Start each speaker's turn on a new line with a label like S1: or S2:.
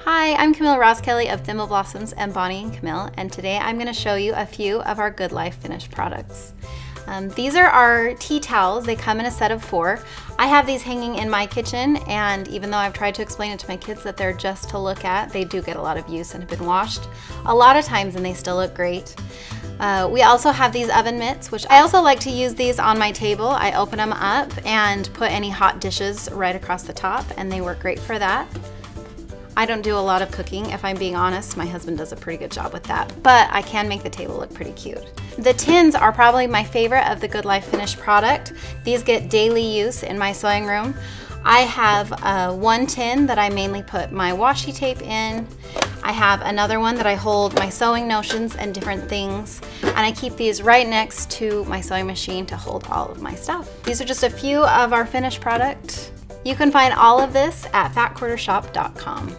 S1: Hi, I'm Camille Kelly of Thimble Blossoms and Bonnie and Camille, and today I'm going to show you a few of our Good Life finished products. These are our tea towels. They come in a set of 4. I have these hanging in my kitchen, and even though I've tried to explain it to my kids that they're just to look at, they do get a lot of use and have been washed a lot of times and they still look great. We also have these oven mitts, which I also like to use these on my table. I open them up and put any hot dishes right across the top, and they work great for that. I don't do a lot of cooking, if I'm being honest. My husband does a pretty good job with that, but I can make the table look pretty cute. The tins are probably my favorite of the Good Life finished product. These get daily use in my sewing room. I have one tin that I mainly put my washi tape in. I have another one that I hold my sewing notions and different things, and I keep these right next to my sewing machine to hold all of my stuff. These are just a few of our finished product. You can find all of this at fatquartershop.com.